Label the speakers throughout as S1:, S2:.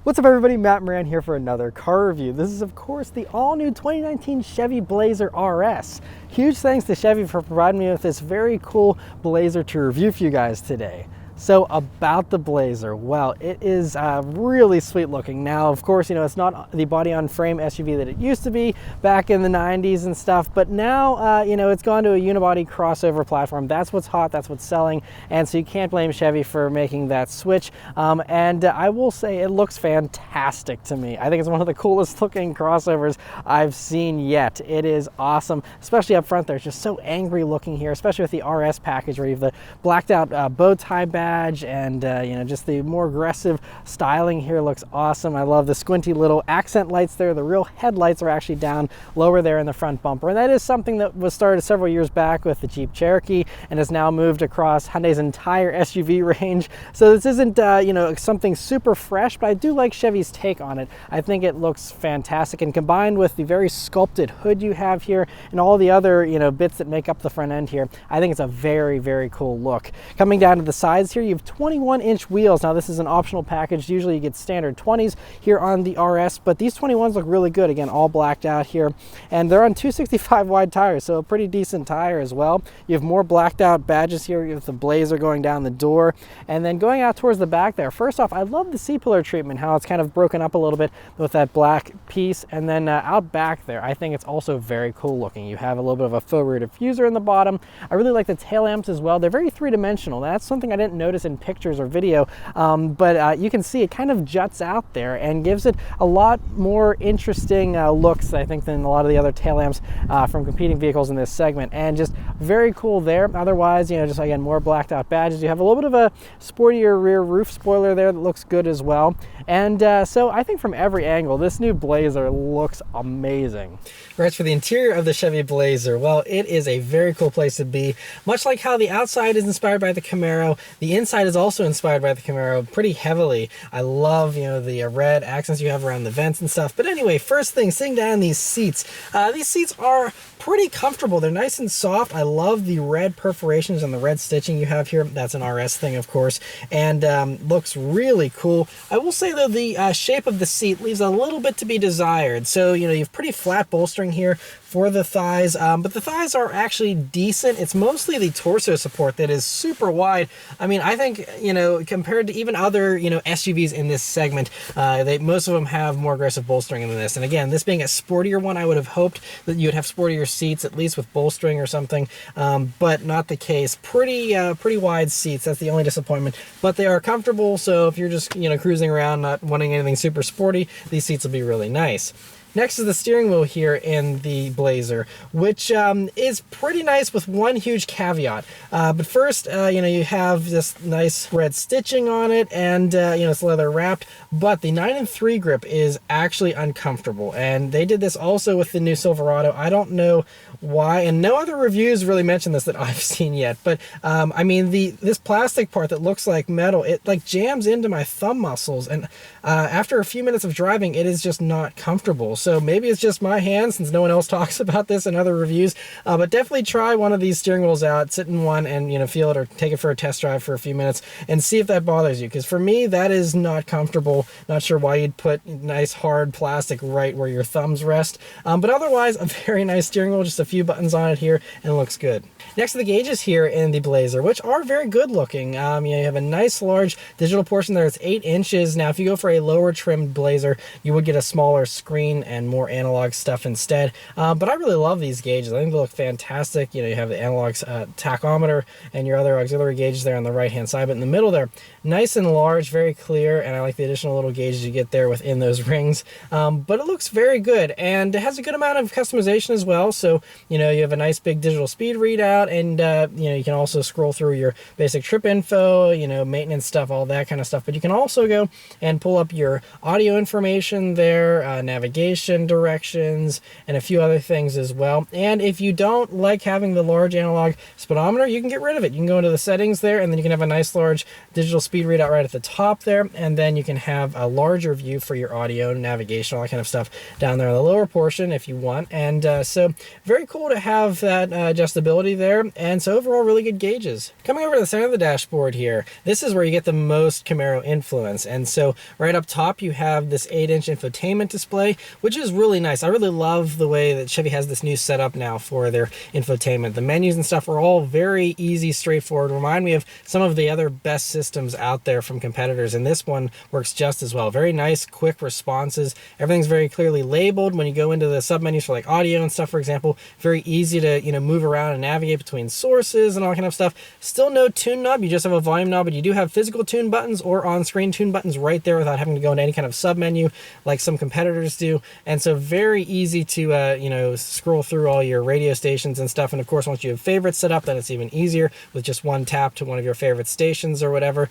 S1: What's up everybody, Matt Maran here for another car review. This is of course the all-new 2019 Chevy Blazer RS. Huge thanks to Chevy for providing me with this very cool Blazer to review for you guys today. So about the Blazer, well, it is really sweet looking. Now, of course, you know, it's not the body on frame SUV that it used to be back in the 90s and stuff, but now, you know, it's gone to a unibody crossover platform. That's what's hot, that's what's selling, and so you can't blame Chevy for making that switch. I will say it looks fantastic to me. I think it's one of the coolest looking crossovers I've seen yet. It is awesome, especially up front there. It's just so angry looking here, especially with the RS package where you have the blacked out bow tie badge and you know, just the more aggressive styling here looks awesome. I love the squinty little accent lights there. The real headlights are actually down lower there in the front bumper, and that is something that was started several years back with the Jeep Cherokee and has now moved across Hyundai's entire SUV range. So this isn't you know, something super fresh, but I do like Chevy's take on it. I think it looks fantastic, and combined with the very sculpted hood you have here and all the other, you know, bits that make up the front end here, I think it's a very, very cool look. Coming down to the sides here, you have 21-inch wheels. Now this is an optional package. Usually you get standard 20s here on the RS, but these 21s look really good. Again, all blacked out here, and they're on 265 wide tires, so a pretty decent tire as well. You have more blacked out badges here. You have the Blazer going down the door, and then going out towards the back there. First off, I love the C-pillar treatment, how it's kind of broken up a little bit with that black piece, and then out back there, I think it's also very cool looking. You have a little bit of a faux rear diffuser in the bottom. I really like the tail lamps as well. They're very three-dimensional. That's something I didn't notice in pictures or video, but you can see it kind of juts out there and gives it a lot more interesting looks, I think, than a lot of the other tail lamps from competing vehicles in this segment, and just very cool there. Otherwise, you know, just again, more blacked out badges. You have a little bit of a sportier rear roof spoiler there that looks good as well, and so I think from every angle, this new Blazer looks amazing. As for the interior of the Chevy Blazer, well, it is a very cool place to be. Much like how the outside is inspired by the Camaro, the inside is also inspired by the Camaro pretty heavily. I love, you know, the red accents you have around the vents and stuff. But anyway, first thing, sitting down in these seats are pretty comfortable. They're nice and soft. I love the red perforations and the red stitching you have here. That's an RS thing, of course, and looks really cool. I will say though, the shape of the seat leaves a little bit to be desired. So, you know, you have pretty flat bolstering here for the thighs, but the thighs are actually decent. It's mostly the torso support that is super wide. I mean, I think, you know, compared to even other, you know, SUVs in this segment, most of them have more aggressive bolstering than this. And again, this being a sportier one, I would have hoped that you would have sportier seats, at least with bolstering or something, but not the case. Pretty wide seats. That's the only disappointment, but they are comfortable. So if you're just, you know, cruising around, not wanting anything super sporty, these seats will be really nice. Next is the steering wheel here in the Blazer, which is pretty nice with one huge caveat. But first, you know, you have this nice red stitching on it, and you know, it's leather wrapped, but the 9/3 grip is actually uncomfortable. And they did this also with the new Silverado. I don't know why, and no other reviews really mention this that I've seen yet, but I mean, this plastic part that looks like metal, it like jams into my thumb muscles, and after a few minutes of driving, it is just not comfortable. So maybe it's just my hand, since no one else talks about this in other reviews, but definitely try one of these steering wheels out, sit in one and, you know, feel it, or take it for a test drive for a few minutes and see if that bothers you, because for me, that is not comfortable. Not sure why you'd put nice hard plastic right where your thumbs rest, but otherwise a very nice steering wheel, just a few buttons on it here, and it looks good. Next are the gauges here in the Blazer, which are very good looking. You know, you have a nice large digital portion there. It's 8 inches. Now, if you go for a lower trimmed Blazer, you would get a smaller screen and more analog stuff instead. But I really love these gauges. I think they look fantastic. You know, you have the analog tachometer and your other auxiliary gauges there on the right-hand side, but in the middle there, nice and large, very clear, and I like the additional little gauges you get there within those rings. But it looks very good, and it has a good amount of customization as well. So, you know, you have a nice big digital speed readout, and you know, you can also scroll through your basic trip info, you know, maintenance stuff, all that kind of stuff. But you can also go and pull up your audio information there, navigation, navigation directions and a few other things as well. And if you don't like having the large analog speedometer, you can get rid of it. You can go into the settings there, and then you can have a nice large digital speed readout right at the top there, and then you can have a larger view for your audio, navigation, all that kind of stuff down there in the lower portion if you want. And so very cool to have that adjustability there. And so overall, really good gauges. Coming over to the center of the dashboard here, this is where you get the most Camaro influence. And so right up top, you have this 8-inch infotainment display, which is really nice. I really love the way that Chevy has this new setup now for their infotainment. The menus and stuff are all very easy, straightforward. Remind me of some of the other best systems out there from competitors, and this one works just as well. Very nice, quick responses. Everything's very clearly labeled. When you go into the submenus for like audio and stuff, for example, very easy to move around and navigate between sources and all kind of stuff. Still no tune knob. You just have a volume knob, but you do have physical tune buttons or on-screen tune buttons right there without having to go into any kind of submenu like some competitors do. And so very easy to scroll through all your radio stations and stuff. And of course, once you have favorites set up, then it's even easier with just one tap to one of your favorite stations or whatever.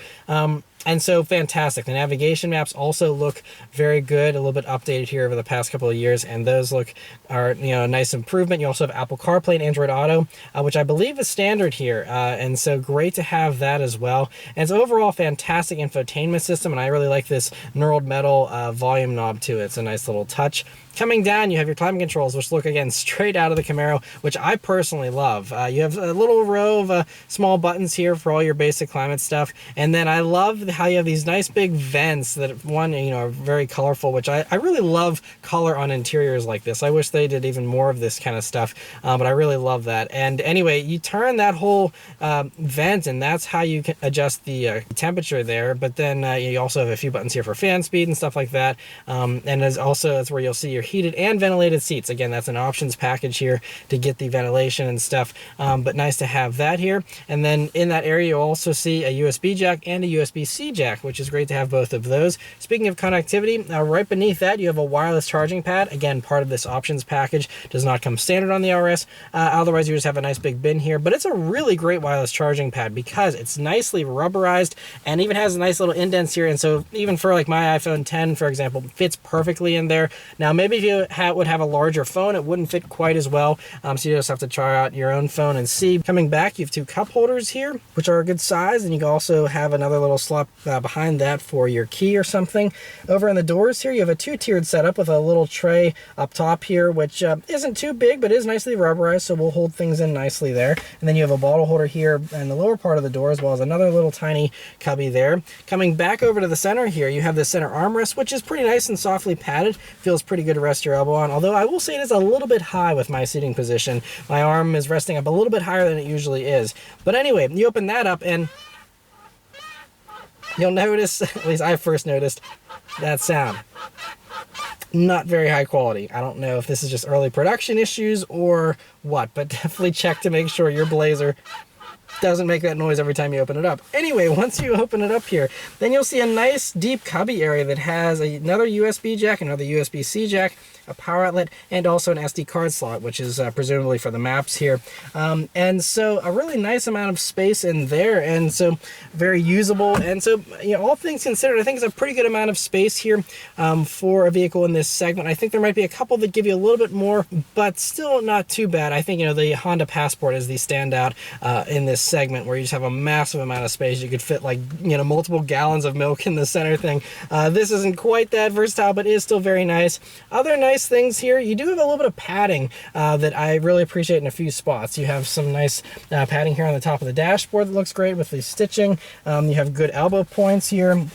S1: And so fantastic. The navigation maps also look very good, a little bit updated here over the past couple of years, and those are a nice improvement. You also have Apple CarPlay and Android Auto, which I believe is standard here, and so great to have that as well. And it's overall fantastic infotainment system, and I really like this knurled metal volume knob to it. It's a nice little touch. Coming down, you have your climate controls, which look, again, straight out of the Camaro, which I personally love. You have a little row of small buttons here for all your basic climate stuff. And then I love how you have these nice big vents that, are very colorful, which I really love color on interiors like this. I wish they did even more of this kind of stuff, but I really love that. And anyway, you turn that whole vent, and that's how you can adjust the temperature there. But then you also have a few buttons here for fan speed and stuff like that. And that's where you'll see your heated and ventilated seats. Again, that's an options package here to get the ventilation and stuff, but nice to have that here. And then in that area, you'll also see a USB jack and a USB-C jack, which is great to have both of those. Speaking of connectivity, right beneath that, you have a wireless charging pad. Again, part of this options package. Does not come standard on the RS. Otherwise, you just have a nice big bin here, but it's a really great wireless charging pad because it's nicely rubberized and even has nice little indents here. And so even for like my iPhone 10, for example, fits perfectly in there. Now, maybe if you would have a larger phone, it wouldn't fit quite as well. So you just have to try out your own phone and see. Coming back, you have two cup holders here, which are a good size. And you can also have another little slot behind that for your key or something. Over in the doors here, you have a two-tiered setup with a little tray up top here, which isn't too big, but is nicely rubberized. So we'll hold things in nicely there. And then you have a bottle holder here in the lower part of the door, as well as another little tiny cubby there. Coming back over to the center here, you have the center armrest, which is pretty nice and softly padded. Feels pretty good to rest your elbow on, although I will say it is a little bit high with my seating position. My arm is resting up a little bit higher than it usually is. But anyway, you open that up and you'll notice, at least I first noticed, that sound. Not very high quality. I don't know if this is just early production issues or what, but definitely check to make sure your Blazer doesn't make that noise every time you open it up. Anyway, once you open it up here, then you'll see a nice deep cubby area that has another USB jack, another USB-C jack, a power outlet, and also an SD card slot, which is presumably for the maps here. And so a really nice amount of space in there, and so very usable. And so, all things considered, I think it's a pretty good amount of space here for a vehicle in this segment. I think there might be a couple that give you a little bit more, but still not too bad. I think, the Honda Passport is the standout in this segment, where you just have a massive amount of space. You could fit multiple gallons of milk in the center thing. This isn't quite that versatile, but is still very nice. Other nice things here, you do have a little bit of padding that I really appreciate in a few spots. You have some nice padding here on the top of the dashboard that looks great with the stitching. You have good elbow points here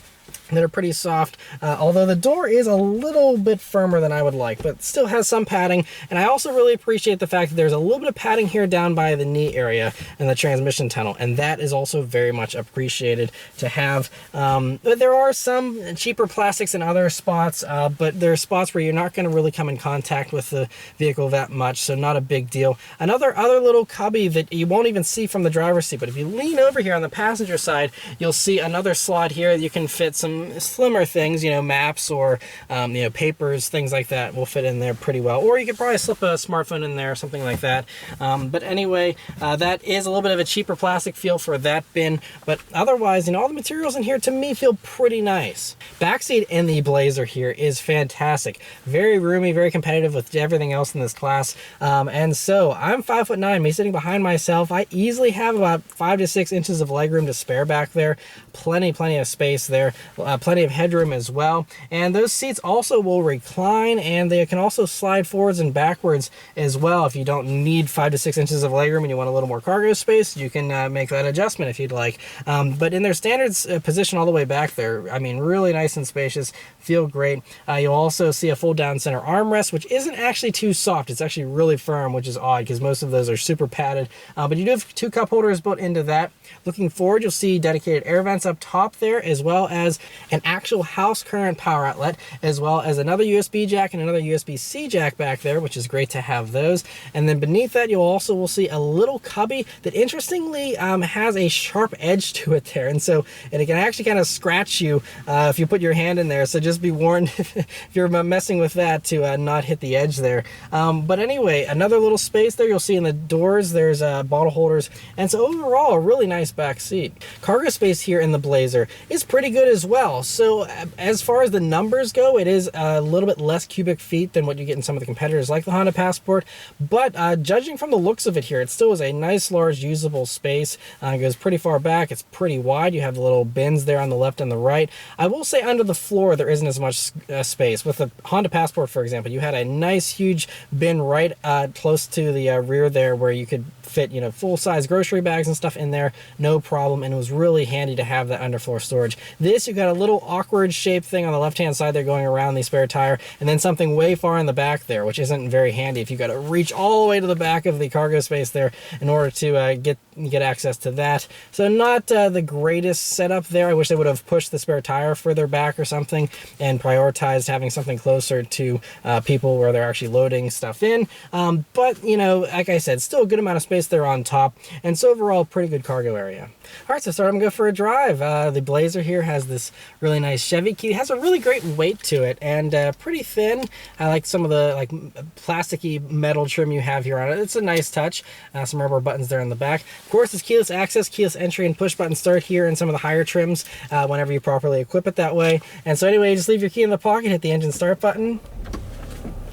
S1: that are pretty soft, although the door is a little bit firmer than I would like, but still has some padding. And I also really appreciate the fact that there's a little bit of padding here down by the knee area in the transmission tunnel, and that is also very much appreciated to have. But there are some cheaper plastics in other spots, but there are spots where you're not going to really come in contact with the vehicle that much, so not a big deal. Other little cubby that you won't even see from the driver's seat, but if you lean over here on the passenger side, you'll see another slot here that you can fit some slimmer things, you know, maps or you know, papers, things like that will fit in there pretty well. Or you could probably slip a smartphone in there or something like that. But anyway, that is a little bit of a cheaper plastic feel for that bin. But otherwise, you know, all the materials in here to me feel pretty nice. Backseat in the Blazer here is fantastic. Very roomy, very competitive with everything else in this class. And so I'm 5'9", me sitting behind myself. I easily have about 5 to 6 inches of legroom to spare back there. Plenty of space there. Plenty of headroom as well. And those seats also will recline, and they can also slide forwards and backwards as well. If you don't need 5 to 6 inches of legroom and you want a little more cargo space, you can make that adjustment if you'd like. But in their standard position all the way back there, I mean, really nice and spacious, feel great. You'll also see a fold down center armrest, which isn't actually too soft. It's actually really firm, which is odd because most of those are super padded. But you do have 2 cup holders built into that. Looking forward, you'll see dedicated air vents up top there, as well as an actual house current power outlet, as well as another USB jack and another USB-C jack back there, which is great to have those. And then beneath that, you also will see a little cubby that interestingly has a sharp edge to it there. And it can actually kind of scratch you if you put your hand in there. So just be warned if you're messing with that to not hit the edge there. But anyway, another little space there. You'll see in the doors, there's bottle holders. And so overall, a really nice back seat. Cargo space here in the Blazer is pretty good as well. So as far as the numbers go, it is a little bit less cubic feet than what you get in some of the competitors like the Honda Passport. But judging from the looks of it here, it still is a nice, large, usable space. It goes pretty far back. It's pretty wide. You have the little bins there on the left and the right. I will say under the floor, there isn't as much space. With the Honda Passport, for example, you had a nice, huge bin right close to the rear there where you could fit, you know, full-size grocery bags and stuff in there, no problem, and it was really handy to have that underfloor storage. This, you got a little awkward shaped thing on the left-hand side there going around the spare tire, and then something way far in the back there, which isn't very handy if you've got to reach all the way to the back of the cargo space there in order to get access to that. So not the greatest setup there. I wish they would have pushed the spare tire further back or something and prioritized having something closer to people where they're actually loading stuff in. But, you know, like I said, still a good amount of space there on top, and so overall, pretty good cargo area. All right, so start and go for a drive. The Blazer here has this really nice Chevy key. It has a really great weight to it and pretty thin. I like some of the plasticky metal trim you have here on it. It's a nice touch. Some rubber buttons there in the back. Of course, it's keyless access, keyless entry, and push button start here in some of the higher trims whenever you properly equip it that way. And so anyway, just leave your key in the pocket, hit the engine start button,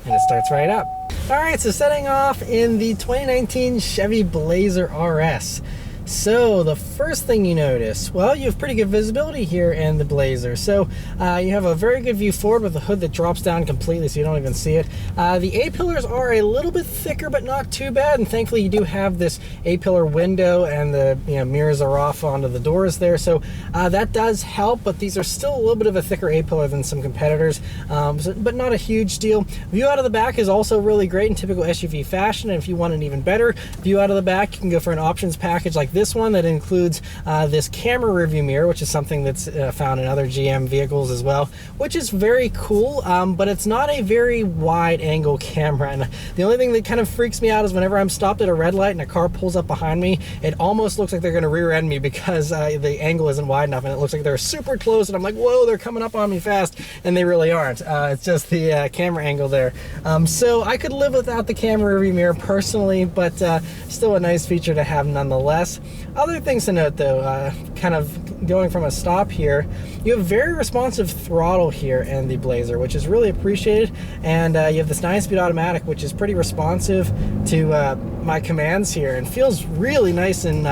S1: and it starts right up. All right, so setting off in the 2019 Chevy Blazer RS. So the first thing you notice, well, you have pretty good visibility here in the Blazer. So you have a very good view forward with a hood that drops down completely so you don't even see it. The A-pillars are a little bit thicker, but not too bad. And thankfully you do have this A-pillar window, and the mirrors are off onto the doors there. So that does help, but these are still a little bit of a thicker A-pillar than some competitors, but not a huge deal. View out of the back is also really great in typical SUV fashion. And if you want an even better view out of the back, you can go for an options package like this one that includes this camera rearview mirror, which is something that's found in other GM vehicles as well, which is very cool, but it's not a very wide angle camera. And the only thing that kind of freaks me out is whenever I'm stopped at a red light and a car pulls up behind me, it almost looks like they're going to rear end me because the angle isn't wide enough, and it looks like they're super close, and I'm like, whoa, they're coming up on me fast, and they really aren't. It's just the camera angle there. So I could live without the camera rearview mirror personally, but still a nice feature to have nonetheless. Other things to note though, kind of going from a stop here, you have very responsive throttle here in the Blazer, which is really appreciated, and you have this 9-speed automatic, which is pretty responsive to my commands here and feels really nice and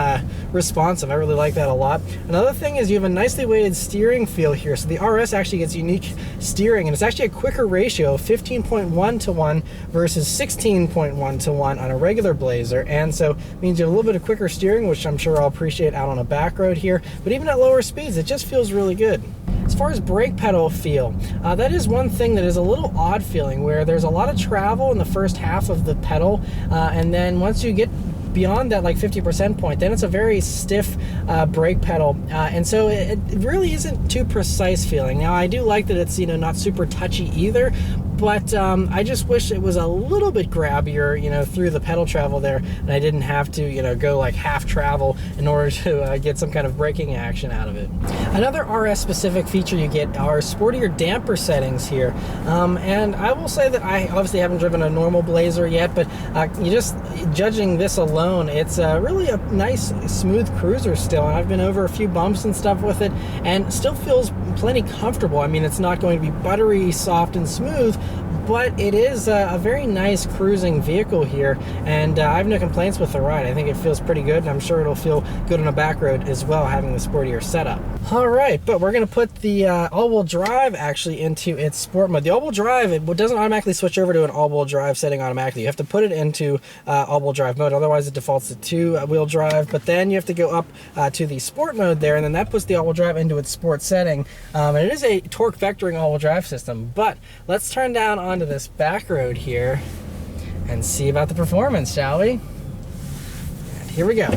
S1: responsive. I really like that a lot. Another thing is you have a nicely weighted steering feel here. So the RS actually gets unique steering, and it's actually a quicker ratio of 15.1 to 1 versus 16.1 to 1 on a regular Blazer, and so it means you have a little bit of quicker steering, which I'm sure I'll appreciate out on a back road here, but even at lower speeds, it just feels really good. As far as brake pedal feel, that is one thing that is a little odd feeling, where there's a lot of travel in the first half of the pedal, and then once you get beyond that 50% point, then it's a very stiff brake pedal, and so it really isn't too precise feeling. Now I do like that it's not super touchy either, but I just wish it was a little bit grabbier, you know, through the pedal travel there, and I didn't have to, you know, go like half travel in order to get some kind of braking action out of it. Another RS specific feature you get are sportier damper settings here, and I will say that I obviously haven't driven a normal Blazer yet, but you just judging this alone, it's really a nice smooth cruiser still, and I've been over a few bumps and stuff with it, and still feels plenty comfortable. I mean, it's not going to be buttery soft and smooth, but it is a very nice cruising vehicle here, and I have no complaints with the ride. I think it feels pretty good, and I'm sure it'll feel good on a back road as well, having the sportier setup. All right, but we're going to put the all-wheel drive actually into its sport mode. The all-wheel drive, it doesn't automatically switch over to an all-wheel drive setting automatically. You have to put it into all-wheel drive mode, otherwise it defaults to two-wheel drive, but then you have to go up to the sport mode there, and then that puts the all-wheel drive into its sport setting, and it is a torque vectoring all-wheel drive system. But let's turn down onto this back road here and see about the performance, shall we? And here we go.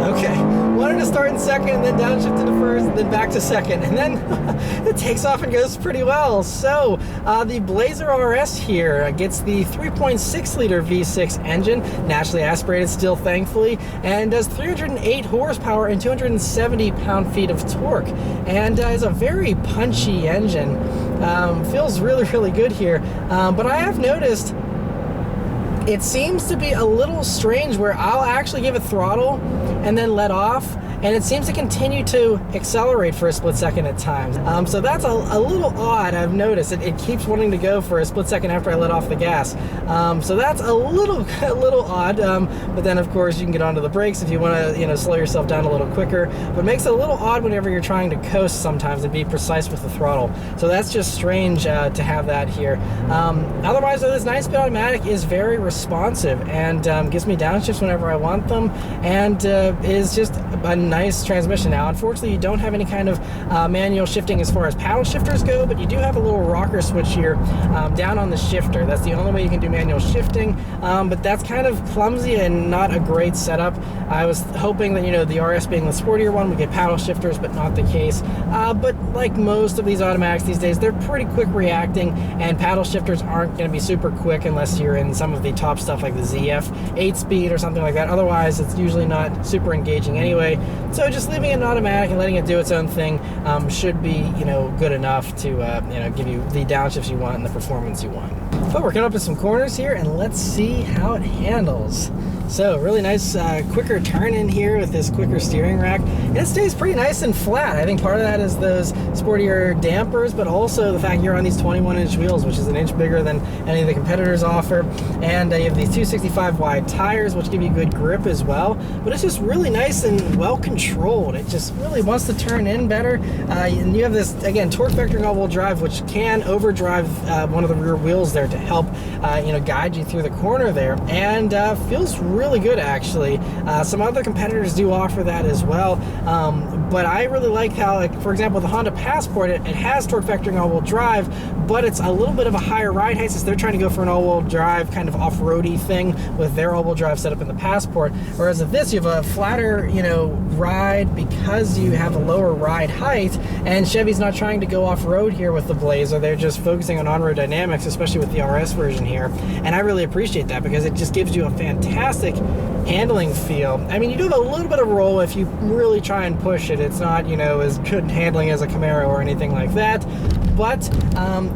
S1: Okay, wanted to start in second and then downshift to the first and then back to second, and then it takes off and goes pretty well. So the Blazer RS here gets the 3.6 liter V6 engine, naturally aspirated still thankfully, and does 308 horsepower and 270 pound-feet of torque, and is a very punchy engine. Feels really, really good here, but I have noticed it seems to be a little strange where I'll actually give it throttle and then let off, and it seems to continue to accelerate for a split second at times. So that's a little odd. I've noticed it keeps wanting to go for a split second after I let off the gas. So that's a little odd. But then of course you can get onto the brakes if you want to, you know, slow yourself down a little quicker. But it makes it a little odd whenever you're trying to coast sometimes and be precise with the throttle. So that's just strange to have that here. Otherwise, though, this 9-speed automatic is very responsive and gives me downshifts whenever I want them, and is just a nice transmission. Now, unfortunately, you don't have any kind of manual shifting as far as paddle shifters go, but you do have a little rocker switch here down on the shifter. That's the only way you can do manual shifting, but that's kind of clumsy and not a great setup. I was hoping that, you know, the RS being the sportier one, we get paddle shifters, but not the case. But like most of these automatics these days, they're pretty quick reacting, and paddle shifters aren't going to be super quick unless you're in some of the top stuff like the ZF 8-speed or something like that. Otherwise, it's usually not super engaging anyway. So just leaving it in automatic and letting it do its own thing should be, you know, good enough to you know, give you the downshifts you want and the performance you want. But we're coming up to some corners here, and let's see how it handles. So really nice quicker turn in here with this quicker steering rack, and it stays pretty nice and flat. I think part of that is those sportier dampers, but also the fact you're on these 21-inch wheels, which is an inch bigger than any of the competitors offer, and you have these 265 wide tires, which give you good grip as well. But it's just really nice and well controlled. It just really wants to turn in better, and you have this, again, torque vectoring all-wheel drive, which can overdrive one of the rear wheels there to help you know, guide you through the corner there, and feels really good actually. Some other competitors do offer that as well, but I really like how, like, for example, the Honda Passport, it has torque vectoring all-wheel drive, but it's a little bit of a higher ride height since they're trying to go for an all-wheel drive kind of off-roady thing with their all-wheel drive setup in the Passport. Whereas with this, you have a flatter, you know, ride because you have a lower ride height, and Chevy's not trying to go off-road here with the Blazer. They're just focusing on on-road dynamics, especially with the RS version here, and I really appreciate that because it just gives you a fantastic handling feel. I mean, you do have a little bit of roll if you really try and push it. It's not, you know, as good handling as a Camaro or anything like that, but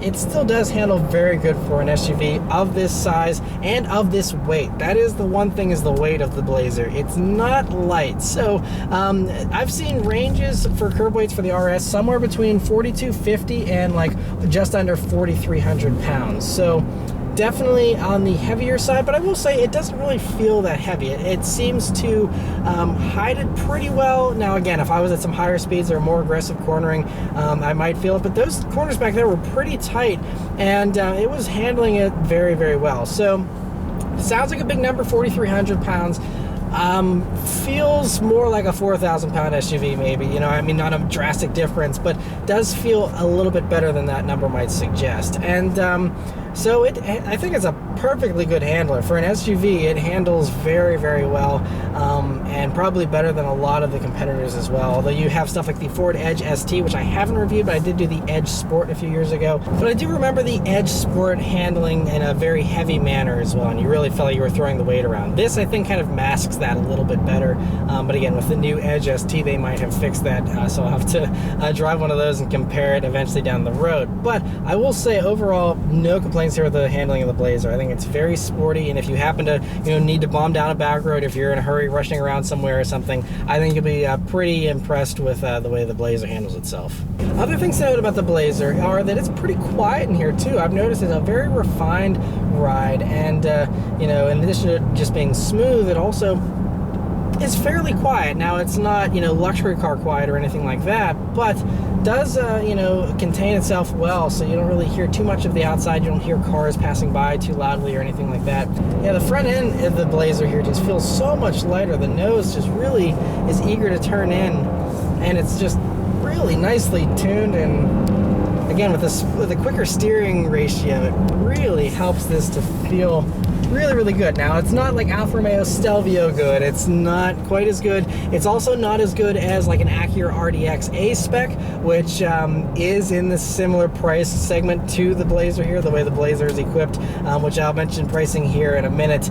S1: it still does handle very good for an SUV of this size and of this weight. That is the one thing, is the weight of the Blazer. It's not light. So I've seen ranges for curb weights for the RS somewhere between 4,250 and like just under 4,300 pounds. So definitely on the heavier side, but I will say it doesn't really feel that heavy. It seems to hide it pretty well. Now again, if I was at some higher speeds or more aggressive cornering, I might feel it, but those corners back there were pretty tight, and it was handling it very, very well. So sounds like a big number, 4,300 pounds. Feels more like a 4,000 pound SUV maybe, you know, I mean, not a drastic difference, but does feel a little bit better than that number might suggest. And so I think it's a perfectly good handler. For an SUV, it handles very, very well, and probably better than a lot of the competitors as well. Although you have stuff like the Ford Edge ST, which I haven't reviewed, but I did do the Edge Sport a few years ago. But I do remember the Edge Sport handling in a very heavy manner as well, and you really felt like you were throwing the weight around. This, I think, kind of masks that a little bit better. But again, with the new Edge ST, they might have fixed that, so I'll have to drive one of those and compare it eventually down the road. But I will say, overall, no complaints here with the handling of the Blazer. I think it's very sporty, and if you happen to need to bomb down a back road, if you're in a hurry rushing around somewhere or something, I think you'll be pretty impressed with the way the Blazer handles itself. Other things to note about the Blazer are that it's pretty quiet in here too. I've noticed it's a very refined ride, and in addition to just being smooth, it also is fairly quiet. Now, it's not luxury car quiet or anything like that, but does contain itself well, so you don't really hear too much of the outside. You don't hear cars passing by too loudly or anything like that. Yeah, the front end of the Blazer here just feels so much lighter. The nose just really is eager to turn in, and it's just really nicely tuned, and again, with the quicker steering ratio, it really helps this to feel really, really good. Now, it's not like Alfa Romeo Stelvio good. It's not quite as good. It's also not as good as like an Acura RDX A-Spec, which is in the similar price segment to the Blazer here, the way the Blazer is equipped, which I'll mention pricing here in a minute.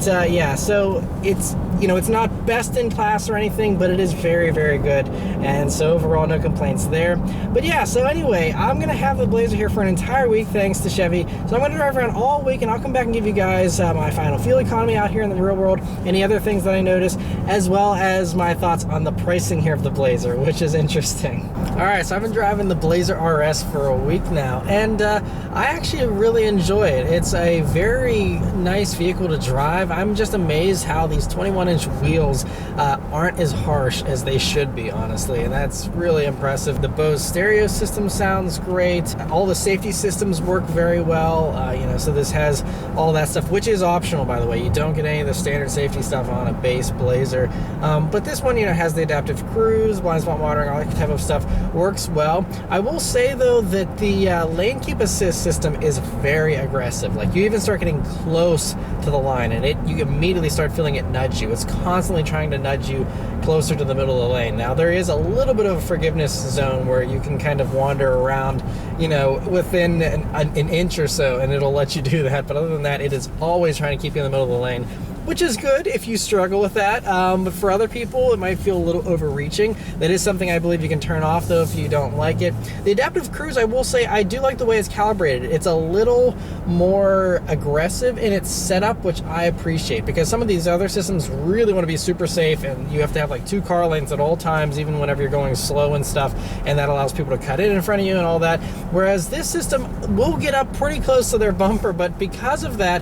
S1: Yeah, so it's it's not best in class or anything, but it is very, very good. And so overall, no complaints there. But yeah, so anyway, I'm going to have the Blazer here for an entire week, thanks to Chevy. So I'm going to drive around all week, and I'll come back and give you guys my final fuel economy out here in the real world, any other things that I noticed, as well as my thoughts on the pricing here of the Blazer, which is interesting. All right, so I've been driving the Blazer RS for a week now, and I actually really enjoy it. It's a very nice vehicle to drive. I'm just amazed how these 21-inch wheels aren't as harsh as they should be, honestly, and that's really impressive. The Bose stereo system sounds great. All the safety systems work very well, so this has all that stuff, which is optional, by the way. You don't get any of the standard safety stuff on a base Blazer, but this one has the adaptive cruise, blind spot monitoring, all that type of stuff works well. I will say though that the lane keep assist system is very aggressive. Like, you even start getting close to the line, and you immediately start feeling it nudge you. It's constantly trying to nudge you closer to the middle of the lane. Now, there is a little bit of a forgiveness zone where you can kind of wander around within an inch or so, and it'll let you do that. But other than that, it is always trying to keep you in the middle of the lane, which is good if you struggle with that. But for other people, it might feel a little overreaching. That is something I believe you can turn off, though, if you don't like it. The adaptive cruise, I will say, I do like the way it's calibrated. It's a little more aggressive in its setup, which I appreciate, because some of these other systems really want to be super safe, and you have to have like 2 car lanes at all times, even whenever you're going slow and stuff, and that allows people to cut in front of you and all that. Whereas this system will get up pretty close to their bumper, but because of that,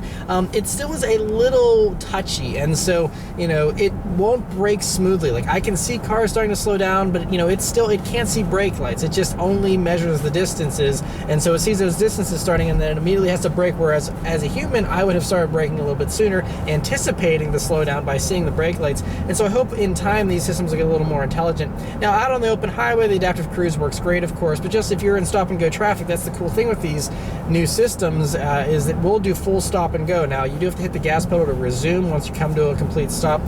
S1: it still is a little touchy, and so it won't brake smoothly. Like, I can see cars starting to slow down, but it can't see brake lights. It just only measures the distances, and so it sees those distances starting, and then it immediately has to brake. Whereas as a human, I would have started braking a little bit sooner, anticipating the slowdown by seeing the brake lights. And so I hope in time these systems will get a little more intelligent. Now, out on the open highway, the adaptive cruise works great, of course, but just if you're in stop and go traffic, that's the cool thing with these new systems, is that we'll do full stop and go. Now, you do have to hit the gas pedal to resume once you come to a complete stop,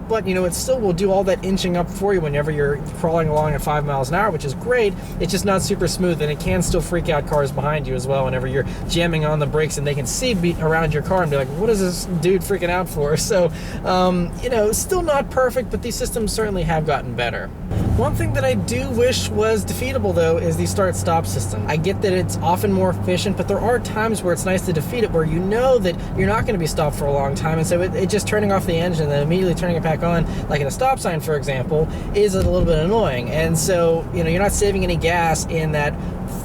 S1: but it still will do all that inching up for you whenever you're crawling along at 5 miles an hour, which is great. It's just not super smooth, and it can still freak out cars behind you as well whenever you're jamming on the brakes, and they can see around your car and be like, what is this dude freaking out for? So still not perfect, but these systems certainly have gotten better. One thing that I do wish was defeatable, though, is the start-stop system. I get that it's often more efficient, but there are times where it's nice to defeat it, where you know that you're not going to be stopped for a long time, and so it just turning off the engine and then immediately turning it back on, like at a stop sign, for example, is a little bit annoying. And so, you're not saving any gas in that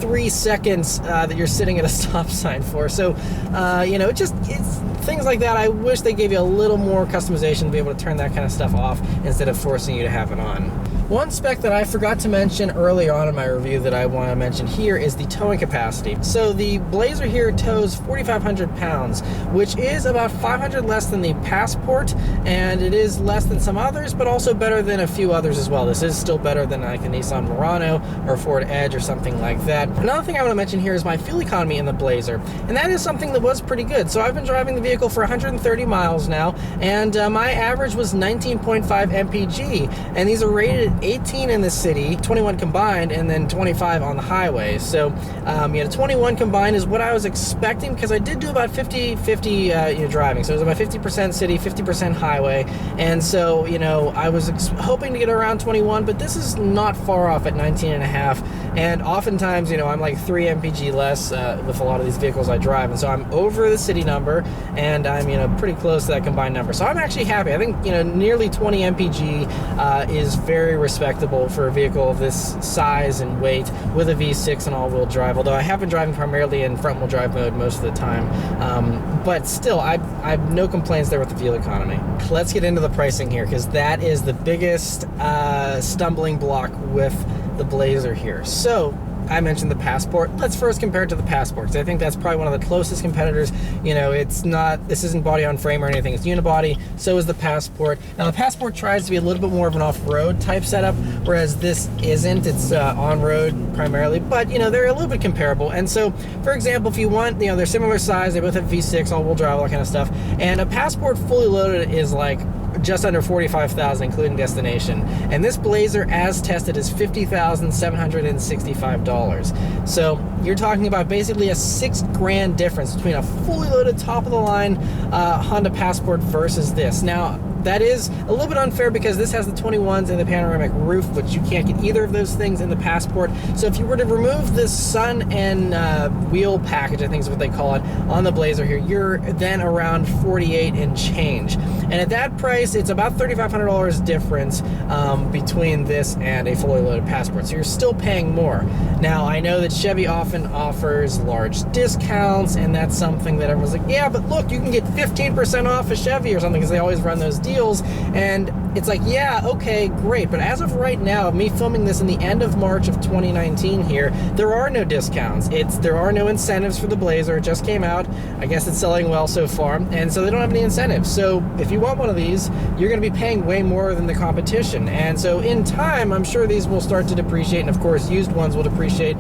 S1: 3 seconds that you're sitting at a stop sign for. So, it's things like that, I wish they gave you a little more customization to be able to turn that kind of stuff off instead of forcing you to have it on. One spec that I forgot to mention earlier on in my review that I want to mention here is the towing capacity. So the Blazer here tows 4,500 pounds, which is about 500 less than the Passport, and it is less than some others, but also better than a few others as well. This is still better than like a Nissan Murano or Ford Edge or something like that. Another thing I want to mention here is my fuel economy in the Blazer, and that is something that was pretty good. So I've been driving the vehicle for 130 miles now, and my average was 19.5 mpg, and these are rated 18 in the city, 21 combined, and then 25 on the highway. So, 21 combined is what I was expecting, because I did do about 50-50 driving. So it was about 50% city, 50% highway. And so, I was hoping to get around 21, but this is not far off at 19.5. And oftentimes, I'm like 3 mpg less with a lot of these vehicles I drive. And so I'm over the city number, and I'm, pretty close to that combined number. So I'm actually happy. I think, nearly 20 mpg is very respectable for a vehicle of this size and weight with a V6 and all-wheel drive, although I have been driving primarily in front-wheel drive mode most of the time. But still, I have no complaints there with the fuel economy. Let's get into the pricing here, because that is the biggest stumbling block with the Blazer here. So I mentioned the Passport. Let's first compare it to the Passport, because I think that's probably one of the closest competitors. This isn't body on frame or anything, it's unibody. So is the Passport. Now the Passport tries to be a little bit more of an off-road type setup, whereas this isn't. It's on-road primarily, but they're a little bit comparable. And so, for example, if you want, they're similar size, they both have V6, all-wheel drive, all that kind of stuff, and a Passport fully loaded is like just under 45,000, including destination. And this Blazer, as tested, is $50,765. So you're talking about basically a $6,000 difference between a fully loaded top-of-the-line Honda Passport versus this. Now, that is a little bit unfair, because this has the 21s and the panoramic roof, which you can't get either of those things in the Passport. So if you were to remove this sun and wheel package, I think is what they call it, on the Blazer here, you're then around 48 and change. And at that price, it's about $3,500 difference between this and a fully loaded Passport. So you're still paying more. Now, I know that Chevy often offers large discounts, and that's something that everyone's like, yeah, but look, you can get 15% off a Chevy or something, because they always run those deals. And it's like, yeah, okay, great, but as of right now, me filming this in the end of March of 2019 here, there are no discounts. There are no incentives for the Blazer. It just came out. I guess it's selling well so far, and so they don't have any incentives. So if you want one of these, you're going to be paying way more than the competition. And so in time, I'm sure these will start to depreciate, and of course, used ones will depreciate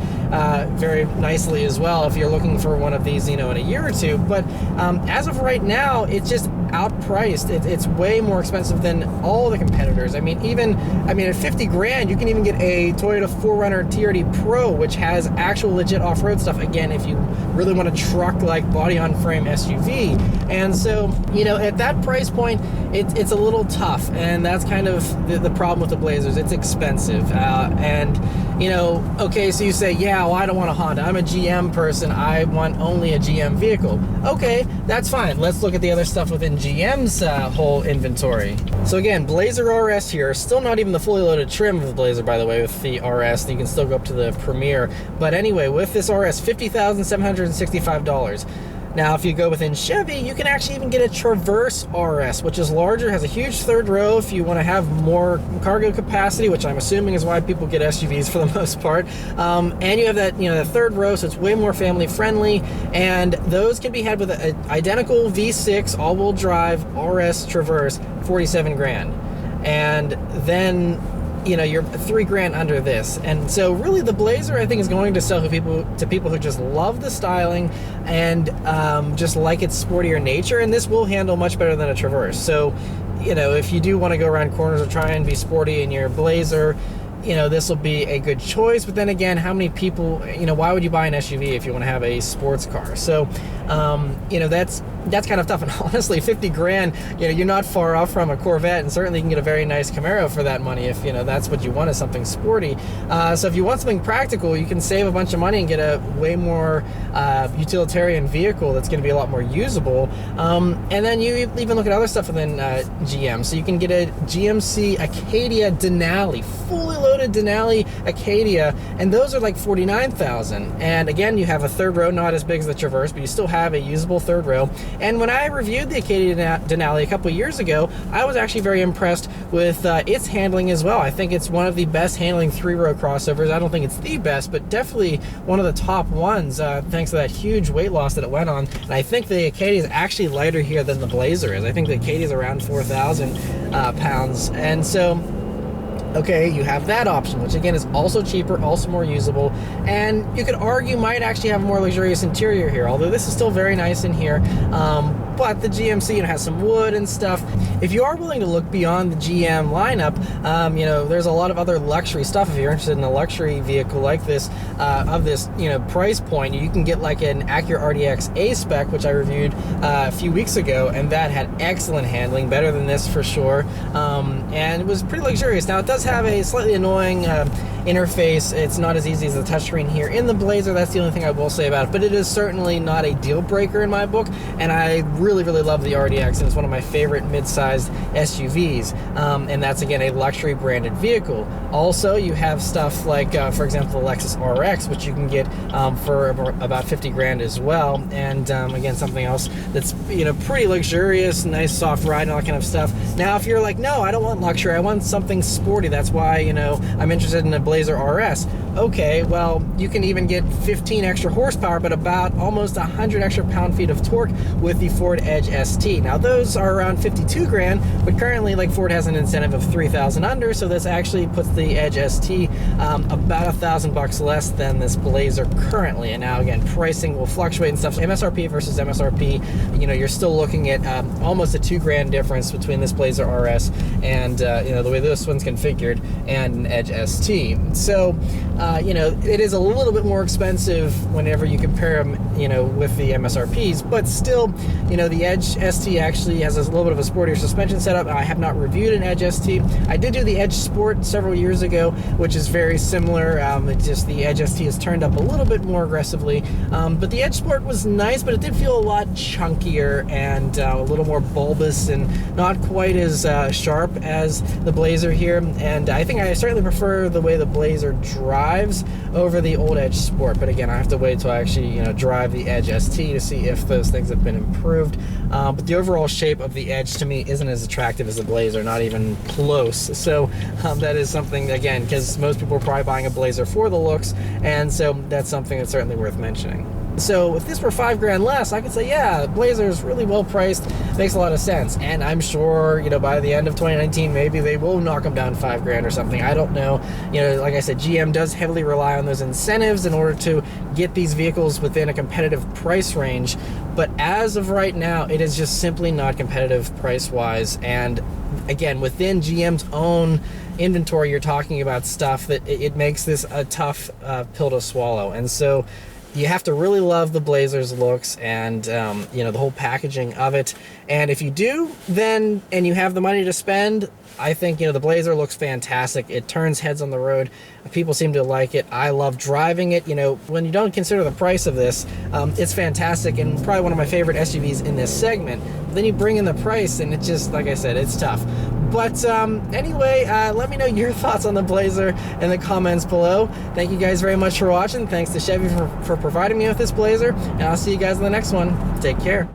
S1: very nicely as well if you're looking for one of these, in a year or two. But as of right now, it's just outpriced. It's way more expensive than all the competitors. At 50 grand, you can even get a Toyota 4Runner TRD Pro, which has actual legit off-road stuff, again, if you really want a truck-like body-on-frame SUV. And so, at that price point, it's a little tough, and that's kind of the problem with the Blazers. It's expensive. Okay, so you say, yeah, well, I don't want a Honda. I'm a GM person. I want only a GM vehicle. Okay, that's fine. Let's look at the other stuff within GM's whole inventory. So again, Blazer RS here, still not even the fully loaded trim of the Blazer, by the way, with the RS. You can still go up to the Premier. But anyway, with this RS, $50,765. Now, if you go within Chevy, you can actually even get a Traverse RS, which is larger, has a huge third row if you want to have more cargo capacity, which I'm assuming is why people get SUVs for the most part. And you have that, the third row, so it's way more family friendly. And those can be had with an identical V6 all-wheel drive RS Traverse, 47 grand. And then you're 3 grand under this. And so really the Blazer, I think, is going to sell to people who just love the styling and just like its sportier nature, and this will handle much better than a Traverse. So if you do want to go around corners or try and be sporty in your Blazer, this will be a good choice. But then again, how many people, why would you buy an SUV if you want to have a sports car? So that's kind of tough. And honestly, 50 grand, you're not far off from a Corvette, and certainly you can get a very nice Camaro for that money if that's what you want, is something sporty. So if you want something practical, you can save a bunch of money and get a way more utilitarian vehicle that's going to be a lot more usable. And then you even look at other stuff within GM. So you can get a GMC Acadia Denali, fully loaded loaded Denali Acadia, and those are like $49,000. And again, you have a third row, not as big as the Traverse, but you still have a usable third row. And when I reviewed the Acadia Denali a couple years ago, I was actually very impressed with its handling as well. I think it's one of the best handling three-row crossovers. I don't think it's the best, but definitely one of the top ones, thanks to that huge weight loss that it went on. And I think the Acadia is actually lighter here than the Blazer is. I think the Acadia is around 4,000 pounds. And so, okay, you have that option, which again is also cheaper, also more usable, and you could argue might actually have a more luxurious interior here, although this is still very nice in here. But the GMC, has some wood and stuff. If you are willing to look beyond the GM lineup, there's a lot of other luxury stuff. If you're interested in a luxury vehicle like this, of this, price point, you can get like an Acura RDX A-Spec, which I reviewed a few weeks ago, and that had excellent handling, better than this for sure, and it was pretty luxurious. Now, it does have a slightly annoying interface. It's not as easy as the touchscreen here in the Blazer. That's the only thing I will say about it, but it is certainly not a deal breaker in my book, and I really love the RDX, and it's one of my favorite mid-sized SUVs, and that's again a luxury branded vehicle. Also, you have stuff like for example the Lexus RX, which you can get for about 50 grand as well, and again something else that's pretty luxurious, nice soft ride and all that kind of stuff. Now if you're like, no, I don't want luxury, I want something sporty, that's why I'm interested in a Blazer RS. Okay, well, you can even get 15 extra horsepower, but about almost 100 extra pound-feet of torque with the Ford Edge ST. Now, those are around 52 grand, but currently, Ford has an incentive of 3,000 under, so this actually puts the Edge ST about $1,000 less than this Blazer currently. And now, again, pricing will fluctuate and stuff. So MSRP versus MSRP, you're still looking at almost a 2 grand difference between this Blazer RS and the way this one's configured and an Edge ST. So, it is a little bit more expensive whenever you compare them, with the MSRPs, but still, the Edge ST actually has a little bit of a sportier suspension setup. I have not reviewed an Edge ST. I did do the Edge Sport several years ago, which is very similar. It's just the Edge ST is turned up a little bit more aggressively, but the Edge Sport was nice, but it did feel a lot chunkier and a little more bulbous and not quite as sharp as the Blazer here. And I think I certainly prefer the way the Blazer drives over the old Edge Sport, but again, I have to wait till I actually drive the Edge ST to see if those things have been improved. But the overall shape of the Edge to me isn't as attractive as the Blazer, not even close. So that is something, again, because most people are probably buying a Blazer for the looks, and so that's something that's certainly worth mentioning. So if this were 5 grand less, I could say, yeah, Blazer is really well priced, makes a lot of sense. And I'm sure, by the end of 2019, maybe they will knock them down 5 grand or something. I don't know. Like I said, GM does heavily rely on those incentives in order to get these vehicles within a competitive price range. But as of right now, it is just simply not competitive price-wise. And again, within GM's own inventory, you're talking about stuff that it makes this a tough pill to swallow. And so you have to really love the Blazer's looks and the whole packaging of it. And if you do, then, and you have the money to spend, I think, the Blazer looks fantastic. It turns heads on the road. People seem to like it. I love driving it. When you don't consider the price of this, it's fantastic and probably one of my favorite SUVs in this segment. But then you bring in the price and it's just, like I said, it's tough. But anyway, let me know your thoughts on the Blazer in the comments below. Thank you guys very much for watching. Thanks to Chevy for providing me with this Blazer, and I'll see you guys in the next one. Take care.